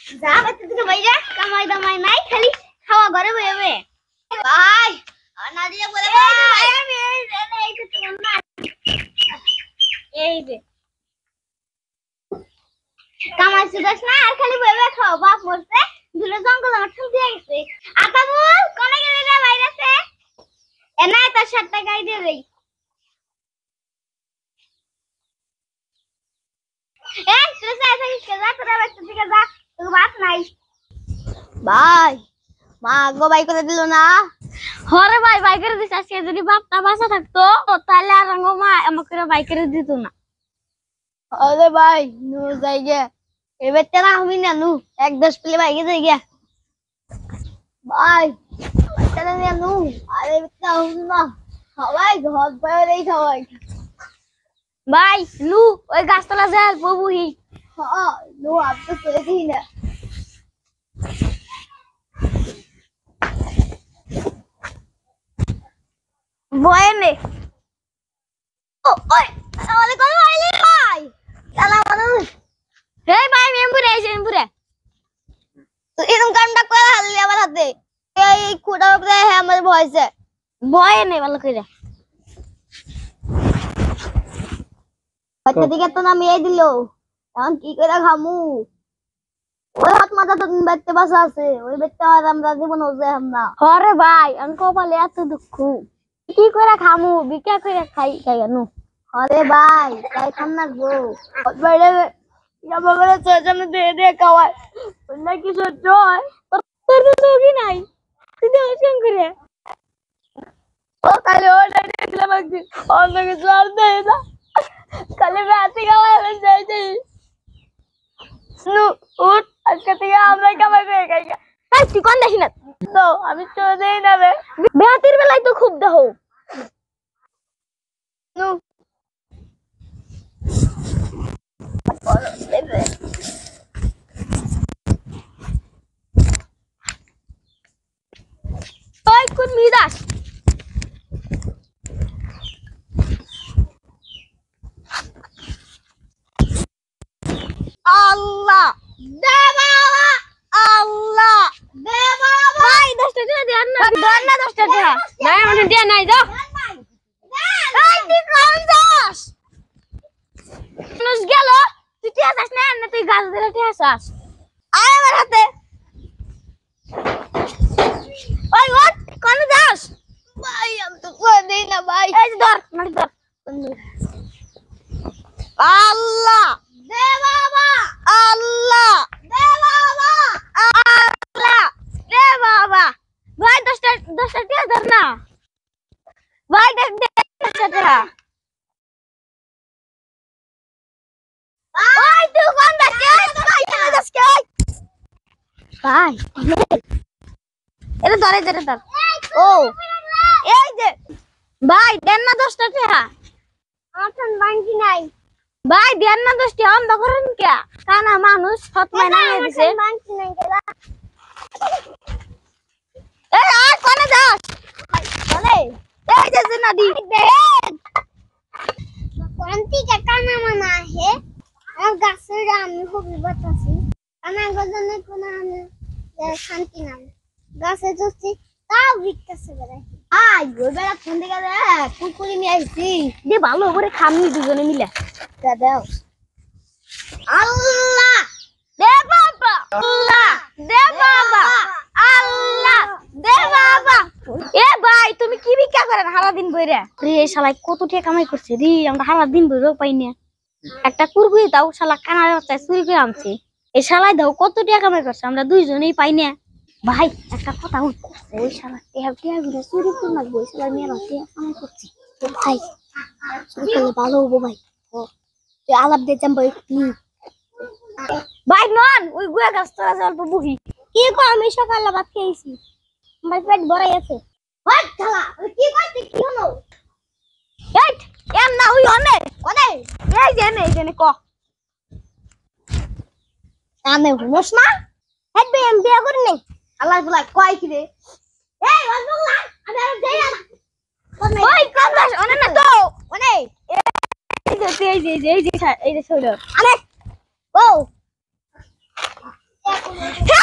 যা বাচ্চা থেকে বাইরে কামাই দামাই নাই খালি খাওয়া ঘরে বইবে ভাই নাদিয়া বলে ভাই আমি এই যে তোমার না এই যে কামাই সুদাস না আর খালি বইবে খাও বাপ মরছে দুলে জঙ্গল আমার ঠুক দিয়ে গেছে আতাবুল কোনে গেলে রে বাইরেছে এনা তার 7 টাকাই দিয়ে দেই এই তুই সাইকেল কে যা তোরা বাচ্চা থেকে যা তোর বাপ নাই ভাই মা গো বাই করে দিল না হরে ভাই বাই করে দিছ আজকে যদি বাপটা বাসা থাকতো তাহলে আর রঙ্গ মা আমাকে বাই করে দিত না আরে ভাই নু যাই গে এবার তেরা আমি না নু 1-10 প্লে ভাই গে যাই গে ভাই তেরা না নু আরে বেটা হুন না সবাই ঘর বাইরে সবাই ভাই লু ওই গাছতলা যায় ববুহি হ্যাঁ লু আপ তো করে দিই না বয়েনে ও ওই আমারে কোন আইলি ভাই সালাম আলাইকুম এই ভাই মেম্বুরে আইছে মেম্বুরে তো এরকম কামটা করে হাললি আমার হাতে এই খুঁড়া উপরে আমার ভয়ছে বয়েনে ভালো কইরা বাচ্চা দিকে তো না মেয়ে দিল এখন কি করে খামু ওই হাত মাথা তো বেতে বাসা আছে ওই বেতে আর আমরা জীবন হচ্ছে আমরা আরে ভাই আমি কপালে এত দুঃখ কি করে খামু বিকা করে খাই কেন আরে ভাই তাই খাম না গো বাইরে ইয়া বগলে চোজনে দে খাওয়ায় না কি সহ্য হয় তোর তো কি নাই তুই তো কেন করে ও কালে ও দেখলাম একদিন অন্যকে জল দেয় না কালে রাতে খাওয়ায় যাইতে নু উঠ আজকে থেকে আমরা খাবার করে খাই এই তুই কোন দেখি না তো আমি তো দেই না বে বেহাতির বেলায় তো খুব দেহ নু ওই কোন মিদাস আল্লাহ দে বাবা আল্লাহ দে বাবা ভাই 10 টাকা দেন না দেন না 10 টাকা নাই মানে দে নাই যাও এই তুই কোন যাস মানুষ গেল তুই টিয়া যাস না না তুই গাছ ধরে টিয়া যাস আয় আমার হাতে ওই ওঠ কোন যাস ভাই আমি তো কই দেই না ভাই এই ধর মার ধর আল্লাহ দে বাবা আল্লাহ দে বাবা আল্লাহ দে বাবা ভাই 10 টাকা ধর না ভাই 10 টাকা ওই তুই কোন যাস ভাই তুমি যাস কে ভাই এটা ধরে ধর ও এই যে ভাই দেন না 10 টাকা আছেন বাঙ্কি নাই ভাই দেন না 10 টাকা আমরা করেন কে কানা মানুষ সৎ মাইনা দিছে বাঙ্কি নাই গেলা এই আর কোন যাস বলে এই যে নদী দেন কোনটি কে কানা মানা হে আর গাছের আমি খুবই বাতাসি কানা গজনে কোন আমি শান্তি নাম গাছে জুসি তাও বিকতেছে বেরে আই ওই বেলা ফোন দিকে রে কুকুরি নিয়ে আইছি দে ভালো করে খামনি দুজনে মিলে দাও আল্লাহ দে বাবা আল্লাহ দে বাবা আল্লাহ দে বাবা এ ভাই তুমি কি ভিক্ষা করেন সারা দিন বইরে রে শালা কত টাকা কামাই করছে রে আমরা সারা দিন বইরেও পাই না একটা কুরকুরি দাও শালা কানা বাচ্চা চুরি করে আনছে এই শালাই দাও কত টাকা কামাই করছে আমরা দুইজনেই পাই না ভাই একটা কথা ওই শালা টিয়া গুলো চুরি করে না ওই শালা মেয়ে রাতে কামাই করছে তো ভাই চুরি করলে ভালো হবো ভাই তুই আলাপ দিয়ে যাম ভাই ভাই নন ওই গুয়া গাছ তোরা অল্প বুহি কি কো আমি সকালে ভাত খেয়েছি আমার পেট ভরে আছে ভাই শালা কি করছিস কি হলো এই এম না ওই অনে কোনে এই জেনে ক আমি হুমস না হেডবে এম বিয়া করি নাই আল্লাহ বলা কয় কি রে এই আল্লাহ আমি আর যাই না ওই কোন দাস অনে না তো অনে এই যে ছড় আরে ও হে